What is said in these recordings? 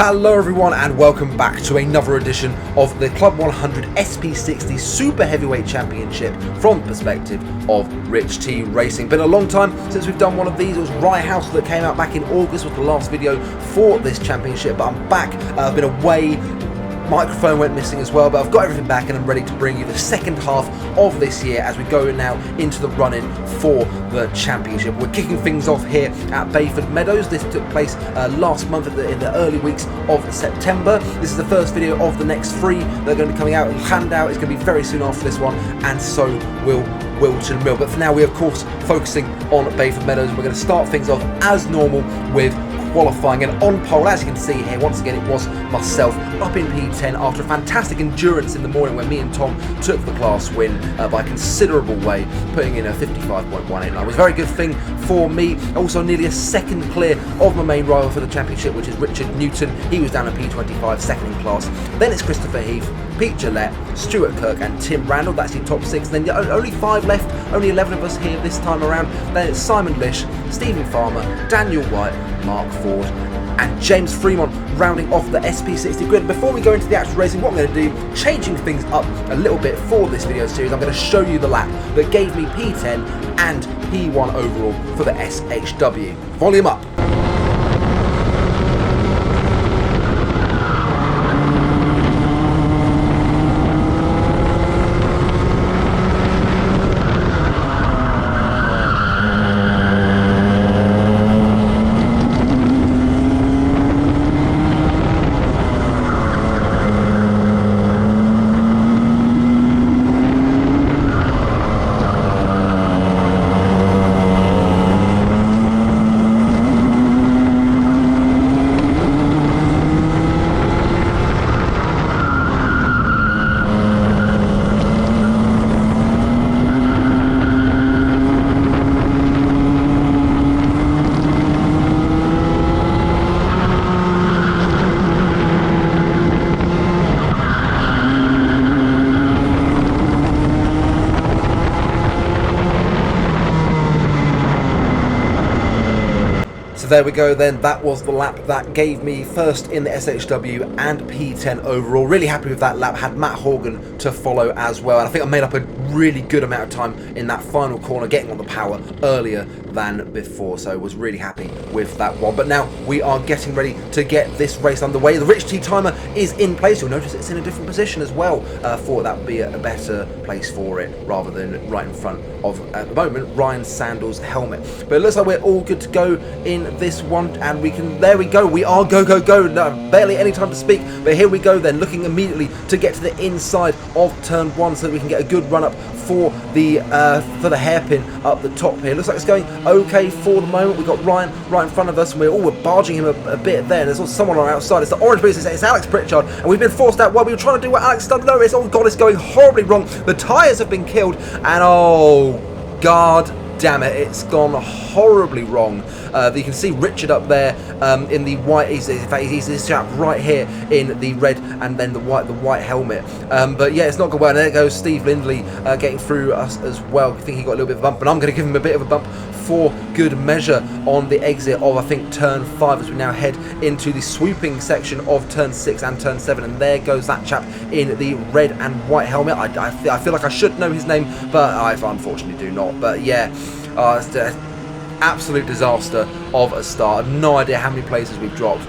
Hello everyone and welcome back to another edition of the Club 100 SP60 Super Heavyweight Championship from the perspective of Rich T Racing. Been a long time since we've done one of these. It was Rye House that came out back in August, was the last video for this championship, but I'm back. I've been away. Microphone went missing as well, but I've got everything back and I'm ready to bring you the second half of this year as we go now into the run-in for the championship. We're kicking things off here at Bayford Meadows. This took place last month in the early weeks of September. This is the first video of the next three that are going to be coming out, and Handout is going to be very soon after this one, and so will Wilton Mill. But for now, we're of course focusing on Bayford Meadows. We're going to start things off as normal with qualifying, and on pole, as you can see here, once again it was myself up in P10 after a fantastic endurance in the morning where me and Tom took the class win by a considerable way, putting in a 55.18. It was a very good thing for me. Also nearly a second clear of my main rival for the championship, which is Richard Newton. He was down at P25, second in class. Then it's Christopher Heath, Pete Gillette, Stuart Kirk and Tim Randall. That's your top six. And then only 5 left, only 11 of us here this time around. Then it's Simon Lish, Stephen Farmer, Daniel White, Mark Ford and James Fremont rounding off the SP60 grid. Before we go into the actual racing, what I'm going to do, changing things up a little bit for this video series, I'm going to show you the lap that gave me P10 and P1 overall for the SHW. Volume up. So there we go then, that was the lap that gave me first in the SHW and P10 overall. Really happy with that lap, had Matt Horgan to follow as well, and I think I made up a really good amount of time in that final corner, getting on the power earlier than before, so I was really happy with that one. But now we are getting ready to get this race underway. The Rich T timer is in place. You'll notice it's in a different position as well. Thought that would be a better place for it rather than right in front of, at the moment, Ryan Sandal's helmet. But it looks like we're all good to go in this one, and we can, there we go, we are go. No, barely any time to speak, but here we go then, looking immediately to get to the inside of turn 1 so that we can get a good run up for the hairpin up the top here. Looks like it's going okay for the moment. We've got Ryan right in front of us, and we're barging him a bit there. There's also someone on our outside. It's the orange boots. It's Alex Pritchard, and we've been forced out while we were trying to do what Alex done. No, it's, oh god, it's going horribly wrong. The tyres have been killed, and oh god damn it, it's gone horribly wrong. You can see Richard up there in the white. In fact, he's this chap right here in the red and then the white helmet. But yeah, it's not going well. And there goes Steve Lindley getting through us as well. I think he got a little bit of a bump, and I'm going to give him a bit of a bump for good measure on the exit of, I think, turn 5 as we now head into the swooping section of turn 6 and turn 7. And there goes that chap in the red and white helmet. I feel like I should know his name, but I unfortunately do not. But yeah, it's an absolute disaster of a start. No idea how many places we've dropped.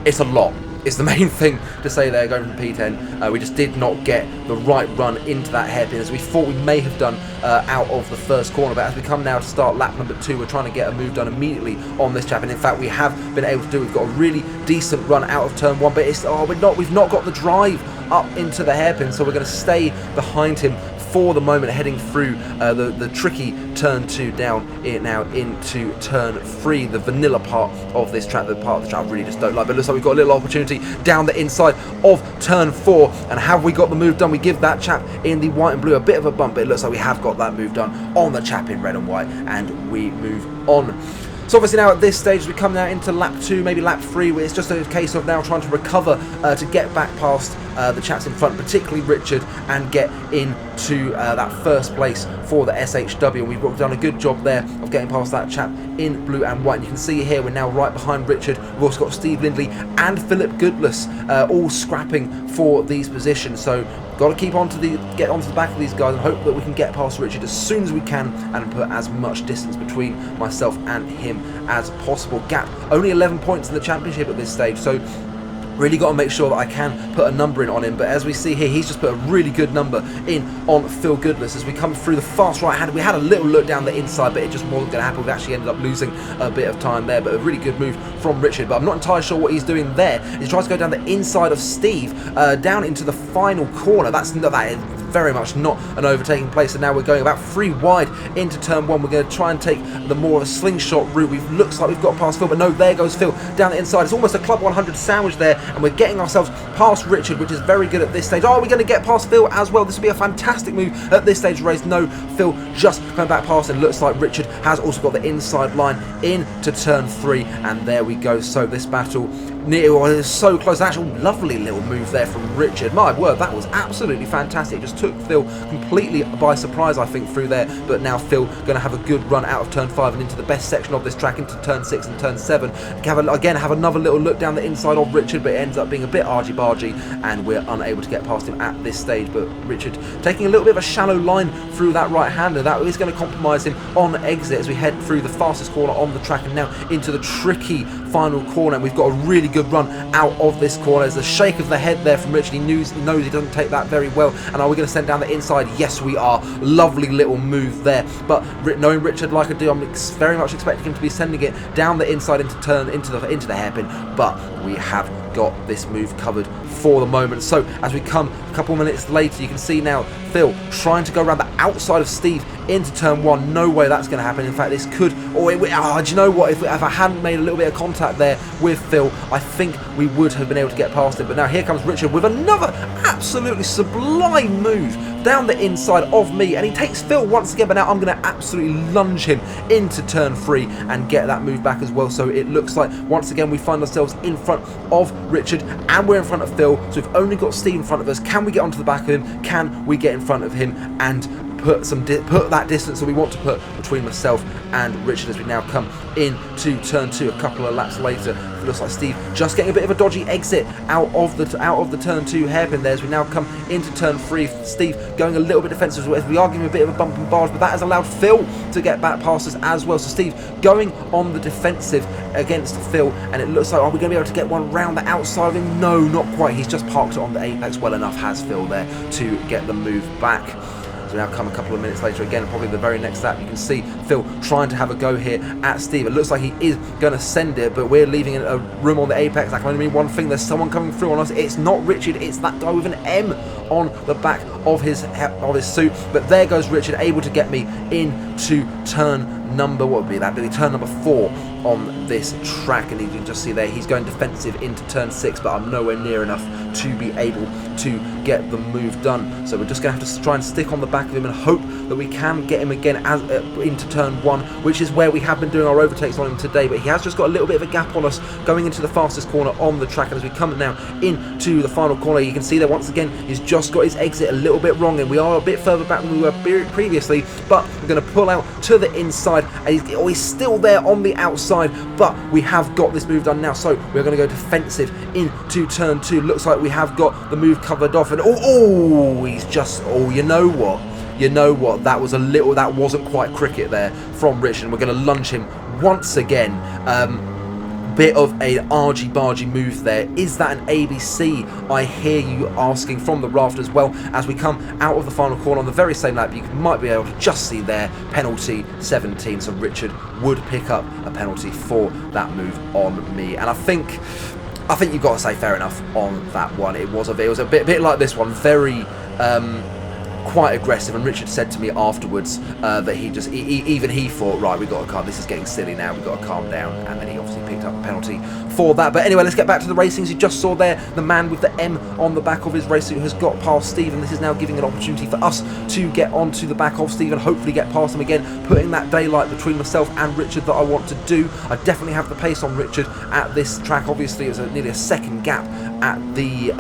It's a lot. It's the main thing to say there, going from P10. We just did not get the right run into that hairpin as we thought we may have done out of the first corner. But as we come now to start lap number 2, we're trying to get a move done immediately on this chap. And in fact, we have been able to do. We've got a really decent run out of turn 1, but it's we've not got the drive up into the hairpin, so we're going to stay behind him for the moment, heading through the tricky turn 2 down now into turn 3, the vanilla part of this track, the part of the track I really just don't like. But it looks like we've got a little opportunity down the inside of turn 4, and have we got the move done? We give that chap in the white and blue a bit of a bump, but it looks like we have got that move done on the chap in red and white, and we move on. So obviously now at this stage, we come now into lap 2, maybe lap 3, where it's just a case of now trying to recover to get back past the chaps in front, particularly Richard, and get into that first place for the SHW. And we've done a good job there of getting past that chap in blue and white. And you can see here we're now right behind Richard. We've also got Steve Lindley and Philip Goodless all scrapping for these positions. So got to get onto the back of these guys and hope that we can get past Richard as soon as we can and put as much distance between myself and him as possible. Gap only 11 points in the championship at this stage, so really got to make sure that I can put a number in on him. But as we see here, he's just put a really good number in on Phil Goodless. As we come through the fast right hand, we had a little look down the inside, but it just wasn't going to happen. We actually ended up losing a bit of time there, but a really good move from Richard. But I'm not entirely sure what he's doing there. He tries to go down the inside of Steve, down into the final corner. That is very much not an overtaking place, and now we're going about 3 wide into turn 1. We're going to try and take the more of a slingshot route. Looks like we've got past Phil, but no, there goes Phil down the inside. It's almost a Club 100 sandwich there, and we're getting ourselves past Richard, which is very good at this stage. Oh, we're going to get past Phil as well. This will be a fantastic move at this stage of the race. No, Phil just coming back past, and looks like Richard has also got the inside line into turn 3, and there we go. So this battle was so close. An actual lovely little move there from Richard. My word, that was absolutely fantastic. It just took Phil completely by surprise, I think, through there. But now Phil going to have a good run out of turn 5 and into the best section of this track, into turn 6 and turn 7. Have another little look down the inside of Richard, but it ends up being a bit argy-bargy, and we're unable to get past him at this stage. But Richard taking a little bit of a shallow line through that right-hander. That is going to compromise him on exit as we head through the fastest corner on the track and now into the tricky final corner. And we've got a really good run out of this corner. There's a shake of the head there from Richard. He knows he doesn't take that very well. And are we going to send down the inside? Yes, we are. Lovely little move there. But knowing Richard like I do, I'm very much expecting him to be sending it down the inside into the hairpin. But we have got this move covered for the moment. So as we come a couple minutes later, you can see now Phil trying to go around the outside of Steve into turn 1. No way that's going to happen. In fact, this could, do you know what, if I hadn't made a little bit of contact there with Phil, I think we would have been able to get past him. But now here comes Richard with another absolutely sublime move down the inside of me, and he takes Phil once again. But now I'm going to absolutely lunge him into turn 3 and get that move back as well. So it looks like once again we find ourselves in front of Richard and we're in front of Phil. So we've only got Steve in front of us. Can we get onto the back of him? Can we get in front of him and put that distance that we want to put between myself and Richard as we now come into turn 2 a couple of laps later? It looks like Steve just getting a bit of a dodgy exit out of the turn 2 hairpin there as we now come into turn 3. Steve going a little bit defensive as we are giving a bit of a bump and barge, but that has allowed Phil to get back past us as well. So Steve going on the defensive against Phil, and it looks like, are we going to be able to get one round the outside of him? No, not quite. He's just parked it on the apex well enough, has Phil there, to get the move back. So now come a couple of minutes later again, probably the very next lap, you can see Phil trying to have a go here at Steve. It looks like he is going to send it, but we're leaving a room on the apex. That can only mean one thing: there's someone coming through on us. It's not Richard, it's that guy with an M on the back of his suit. But there goes Richard, able to get me into turn number, what would be that? Be turn number 4 on this track, and you can just see there he's going defensive into turn 6, but I'm nowhere near enough to be able to get the move done. So we're just going to have to try and stick on the back of him and hope that we can get him again into turn 1, which is where we have been doing our overtakes on him today. But he has just got a little bit of a gap on us going into the fastest corner on the track, and as we come now into the final corner, you can see there once again he's just got his exit a little bit wrong, and we are a bit further back than we were previously, but we're going to pull out to the inside, and he's still there on the outside, but we have got this move done now. So we're going to go defensive into turn 2. Looks like we have got the move covered off, and he's just, you know what, that wasn't quite cricket there from Rich, and we're going to lunge him once again. Bit of a argy-bargy move there. Is that an ABC? I hear you asking from the raft as well. As we come out of the final corner on the very same lap, you might be able to just see there, penalty 17. So Richard would pick up a penalty for that move on me, and I think you've got to say fair enough on that one. It was a bit like this one, very quite aggressive, and Richard said to me afterwards that he thought, right, we got to calm, this is getting silly now, we've got to calm down, and then he obviously picked up a penalty for that. But anyway, let's get back to the racing. As you just saw there, the man with the M on the back of his race suit has got past Steve, and this is now giving an opportunity for us to get onto the back of Steve and hopefully get past him again, putting that daylight between myself and Richard that I want to do. I definitely have the pace on Richard at this track. Obviously it was nearly a second gap at the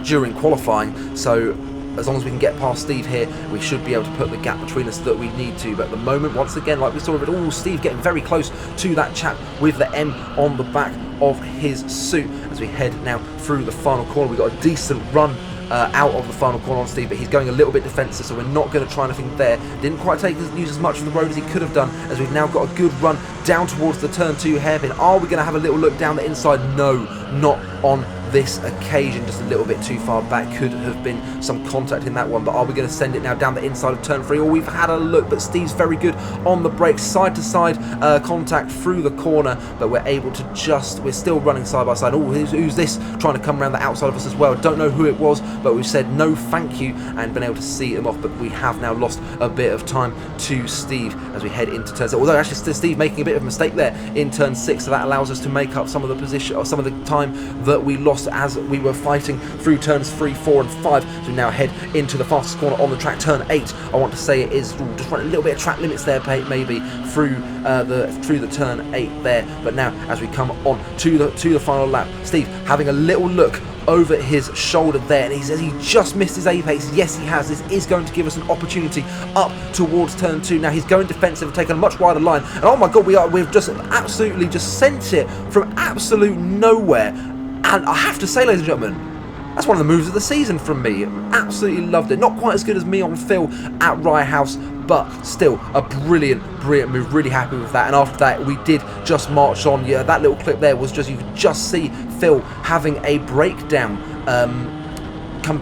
during qualifying, so as long as we can get past Steve here, we should be able to put the gap between us that we need to. But at the moment, once again, like we saw with it all, Steve getting very close to that chap with the M on the back of his suit. As we head now through the final corner, we've got a decent run out of the final corner on Steve, but he's going a little bit defensive, so we're not going to try anything there. Didn't quite use as much of the road as he could have done, as we've now got a good run down towards the turn 2 hairpin. Are we going to have a little look down the inside? No, not on this occasion. Just a little bit too far back. Could have been some contact in that one, but are we going to send it now down the inside of turn 3? Or we've had a look, but Steve's very good on the brakes, side to side contact through the corner, but we're able to we're still running side by side. Oh, who's this trying to come around the outside of us as well? Don't know who it was, but we've said no thank you and been able to see him off, but we have now lost a bit of time to Steve as we head into turn 6. Although actually Steve making a bit of a mistake there in turn 6, so that allows us to make up some of the position or some of the time that we lost as we were fighting through turns 3, 4 and 5. So we now head into the fastest corner on the track, turn 8. I want to say it is just running a little bit of track limits there, maybe through the turn 8 there. But now as we come on to the final lap, Steve having a little look over his shoulder there, and he says he just missed his apex. Yes, he has. This is going to give us an opportunity up towards turn 2. Now he's going defensive, taking a much wider line, and oh my god, we've just absolutely just sent it from absolute nowhere. And I have to say, ladies and gentlemen, that's one of the moves of the season from me. Absolutely loved it. Not quite as good as me on Phil at Rye House, but still a brilliant move. Really happy with that. And after that, we did just march on. Yeah, that little clip there was just, you could just see Phil having a breakdown,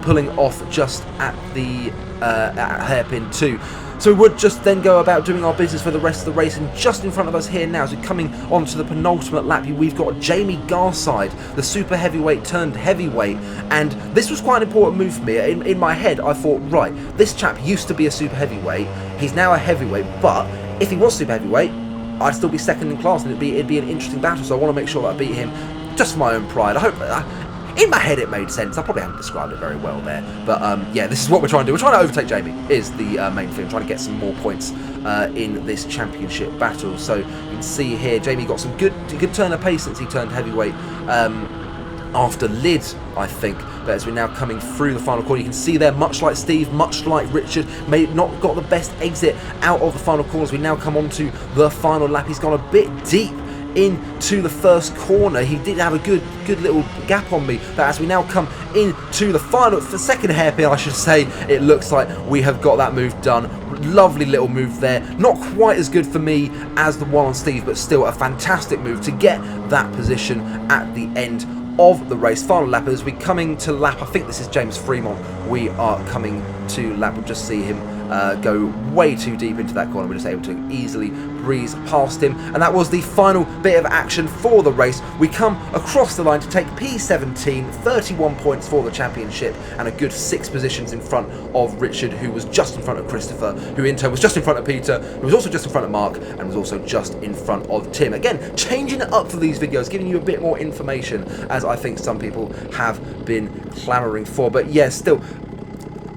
pulling off just at the at hairpin 2. So we would just then go about doing our business for the rest of the race, and just in front of us here now, as we're coming on to the penultimate lap, we've got Jamie Garside, the super heavyweight turned heavyweight, and this was quite an important move for me. In my head, I thought, right, this chap used to be a super heavyweight, he's now a heavyweight, but if he was super heavyweight, I'd still be second in class, and it'd be an interesting battle, so I want to make sure that I beat him, just for my own pride. I hope... in my head it made sense. I probably haven't described it very well there, but yeah, this is what we're trying to do. We're trying to overtake Jamie, is the main thing. Trying to get some more points in this championship battle. So you can see here, Jamie got some good turn of pace since he turned heavyweight after Lid, I think. But as we're now coming through the final corner, you can see there, much like Steve, much like Richard, may not got the best exit out of the final corners. We now come on to the final lap. He's gone a bit deep into the first corner. He did have a good little gap on me, but as we now come into the second hairpin, I should say, it looks like we have got that move done. Lovely little move there, not quite as good for me as the one on Steve, but still a fantastic move to get that position at the end of the race. Final lap, as we coming to lap, I think this is James Fremont, we are coming to lap. We'll just see him go way too deep into that corner. We're just able to easily breeze past him, and that was the final bit of action for the race. We come across the line to take P17, 31 points for the championship, and a good 6 positions in front of Richard, who was just in front of Christopher, who in turn was just in front of Peter, who was also just in front of Mark, and was also just in front of Tim. Again, changing it up for these videos, giving you a bit more information, as I think some people have been clamouring for. But yeah, still,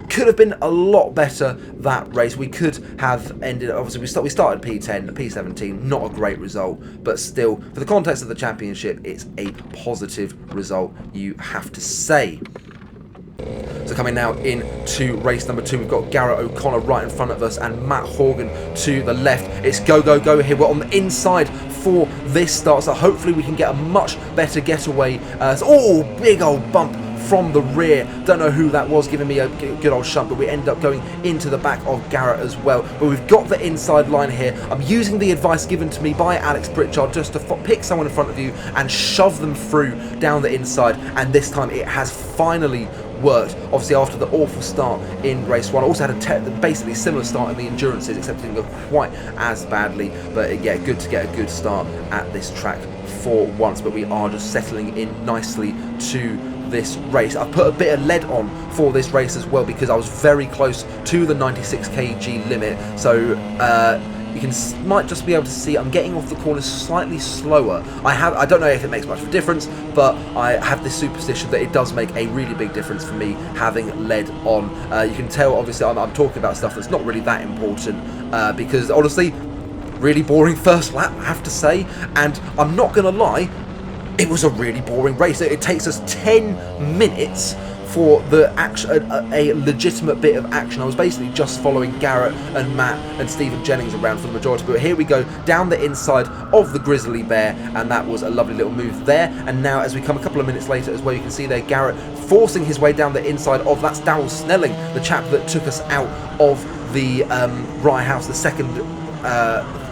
could have been a lot better, that race. We could have ended, obviously we started P10, P17, not a great result, but still, for the context of the championship, it's a positive result, you have to say. So coming now into race number 2, we've got Garrett O'Connor right in front of us and Matt Horgan to the left. It's go, go, go here. We're on the inside for this start, so hopefully we can get a much better getaway. Oh, big old bump from the rear. Don't know who that was giving me a good old shunt, but we end up going into the back of Garrett as well. But we've got the inside line here. I'm using the advice given to me by Alex Pritchard just to pick someone in front of you and shove them through down the inside, and this time it has finally worked. Obviously after the awful start in race 1, I also had a basically similar start in the endurances, except it didn't go quite as badly, but yeah, good to get a good start at this track for once. But we are just settling in nicely to this race. I've put a bit of lead on for this race as well, because I was very close to the 96 kg limit, so you might just be able to see I'm getting off the corners slightly slower. I don't know if it makes much of a difference, but I have this superstition that it does make a really big difference for me having lead on. You can tell, obviously, I'm talking about stuff that's not really that important, because honestly, really boring first lap, I have to say, and I'm not gonna lie, it was a really boring race. It takes us 10 minutes for the action, a legitimate bit of action. I was basically just following Garrett and Matt and Stephen Jennings around for the majority, but here we go down the inside of the Grizzly Bear, and that was a lovely little move there. And now as we come a couple of minutes later as well, you can see there Garrett forcing his way down the inside of, that's Darryl Snelling, the chap that took us out of the Rye House, the second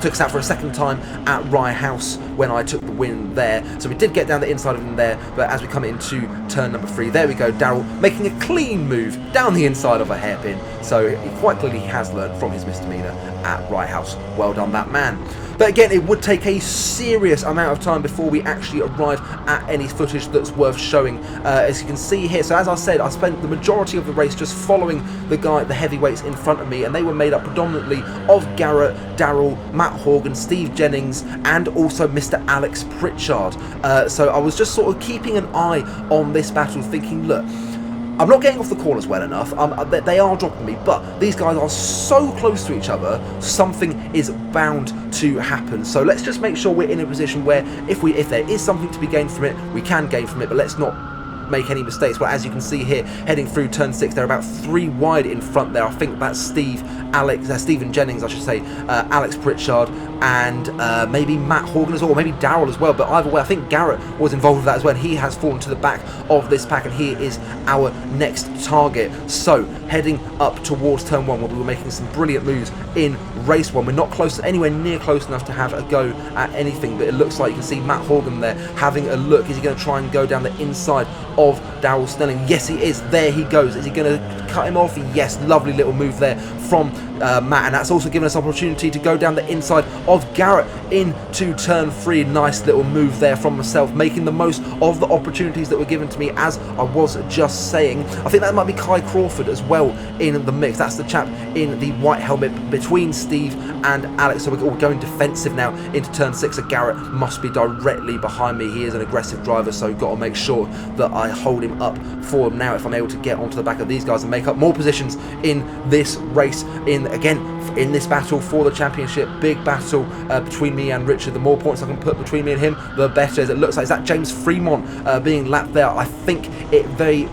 took us out for a second time at Rye House when I took the win there. So we did get down the inside of him there, but as we come into turn number 3, there we go, Darryl making a clean move down the inside of a hairpin. So quite clearly he has learned from his misdemeanour at Rye House. Well done, that man. But again, it would take a serious amount of time before we actually arrive at any footage that's worth showing. As you can see here, so as I said, I spent the majority of the race just following the heavyweights in front of me, and they were made up predominantly of Garrett, Darryl, Matt Horgan, Steve Jennings, and also Mr. Alex Pritchard. So I was just sort of keeping an eye on this battle, thinking, look, I'm not getting off the corners well enough. They are dropping me, but these guys are so close to each other, something is bound to happen. So let's just make sure we're in a position where if there is something to be gained from it, we can gain from it, but let's not make any mistakes. Well, as you can see here, heading through turn 6, they're about 3 wide in front there. I think that's Stephen Jennings, I should say, Alex Pritchard, and maybe Matt Horgan as well, or maybe Darryl as well. But either way, I think Garrett was involved with that as well, and he has fallen to the back of this pack, and he is our next target. So heading up towards turn 1, where we were making some brilliant moves in race 1. We're not anywhere near close enough to have a go at anything, but it looks like you can see Matt Horgan there having a look. Is he going to try and go down the inside of Darryl Snelling? Yes, he is. There he goes. Is he going to cut him off? Yes, lovely little move there from Matt, and that's also given us opportunity to go down the inside of Garrett into turn 3. Nice little move there from myself, making the most of the opportunities that were given to me, as I was just saying. I think that might be Kai Crawford as well in the mix. That's the chap in the white helmet between Steve and Alex. So we're all going defensive now into turn 6. So Garrett must be directly behind me. He is an aggressive driver, so got to make sure that I hold him up for him now if I'm able to get onto the back of these guys and make up more positions in this race, in this battle for the championship. Big battle between me and Richard. The more points I can put between me and him, the better. As it looks like, is that James Fremont being lapped there? I think it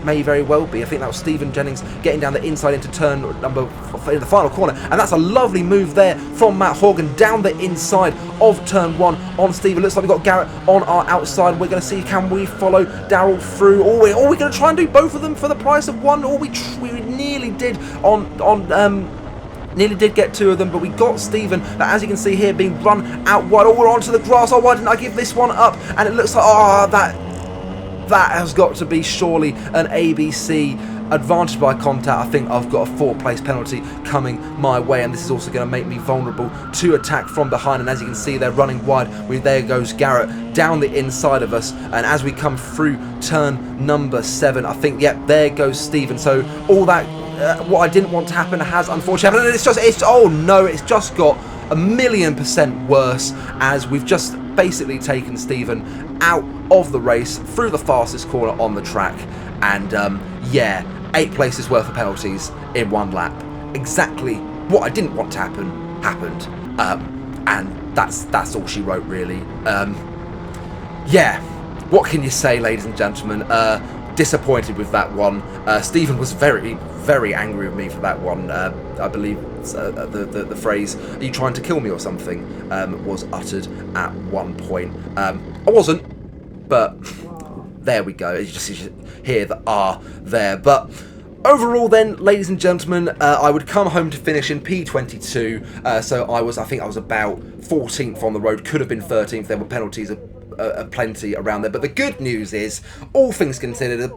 may very well be. I think that was Stephen Jennings getting down the inside into turn number in the final corner, and that's a lovely move there from Matt Horgan down the inside of turn 1 on Steve. It looks like we've got Garrett on our outside. We're going to see, can we follow Darryl through? Or we're going to try and do both of them for the price of one. Or we nearly did nearly did get 2 of them, but we got Stephen, as you can see here, being run out wide. Oh, we're onto the grass. Oh, why didn't I give this one up? And it looks like, oh, that has got to be surely an ABC advantage by contact. I think I've got a 4th place penalty coming my way, and this is also going to make me vulnerable to attack from behind. And as you can see, they're running wide. There goes Garrett down the inside of us, and as we come through turn number 7, I think, yep, there goes Stephen. So all that what I didn't want to happen has unfortunately happened. Oh no, it's just got 1,000,000% worse, as we've just basically taken Stephen out of the race through the fastest corner on the track. And yeah, 8 places worth of penalties in 1 lap. Exactly what I didn't want to happen happened, and that's all she wrote, really. Yeah, what can you say, ladies and gentlemen? Disappointed with that one. Stephen was very, very angry with me for that one. I believe the phrase, "Are you trying to kill me or something?" Was uttered at one point. I wasn't, but there we go. You just hear the "ah" there. But overall then, ladies and gentlemen, I would come home to finish in P22. So I think I was about 14th on the road. Could have been 13th. There were penalties plenty around there. But the good news is, all things considered, a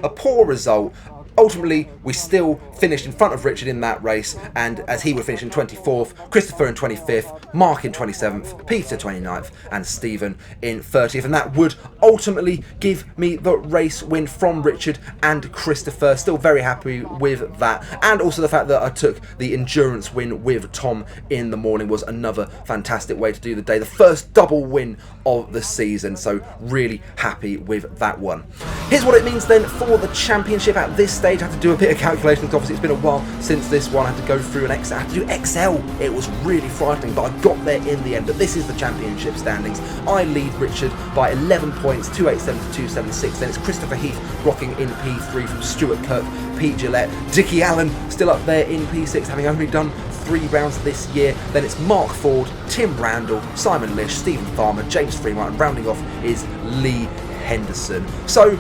poor result. Ultimately, we still finished in front of Richard in that race, and as he would finish in 24th, Christopher in 25th, Mark in 27th, Peter 29th, and Stephen in 30th, and that would ultimately give me the race win from Richard and Christopher. Still very happy with that, and also the fact that I took the endurance win with Tom in the morning was another fantastic way to do the day. The first double win of the season, so really happy with that one. Here's what it means then for the championship at this stage. stage, I had to do a bit of calculations. Obviously, it's been a while since this one. I had to go through an Excel. I had to do Excel. It was really frightening, but I got there in the end. But this is the championship standings. I lead Richard by 11 points, 287 to 276. Then it's Christopher Heath rocking in P3 from Stuart Kirk, Pete Gillette, Dickie Allen still up there in P6, having only done 3 rounds this year. Then it's Mark Ford, Tim Randall, Simon Lish, Stephen Farmer, James Fremont, and rounding off is Lee Henderson. So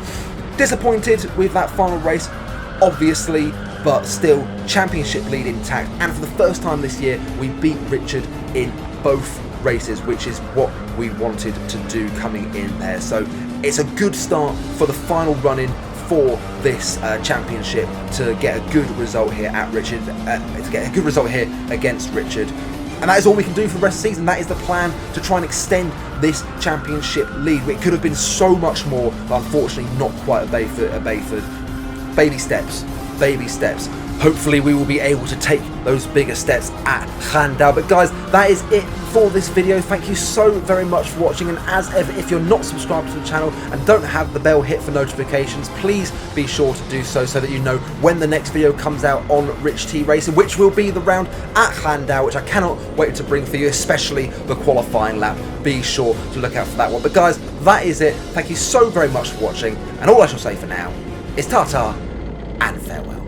disappointed with that final race, obviously, but still championship lead intact. And for the first time this year, we beat Richard in both races, which is what we wanted to do coming in there. So it's a good start for the final run-in for this championship to get a good result here at Richard, to get a good result here against Richard. And that is all we can do for the rest of the season. That is the plan, to try and extend this championship lead. It could have been so much more, but unfortunately not quite at Bayford. Baby steps, baby steps. Hopefully we will be able to take those bigger steps at Landau. But guys, that is it for this video. Thank you so very much for watching, and as ever, if you're not subscribed to the channel and don't have the bell hit for notifications, please be sure to do so that you know when the next video comes out on Rich T Racing, which will be the round at Landau, which I cannot wait to bring for you, especially the qualifying lap. Be sure to look out for that one. But guys, that is it. Thank you so very much for watching, and all I shall say for now is ta-ta and farewell.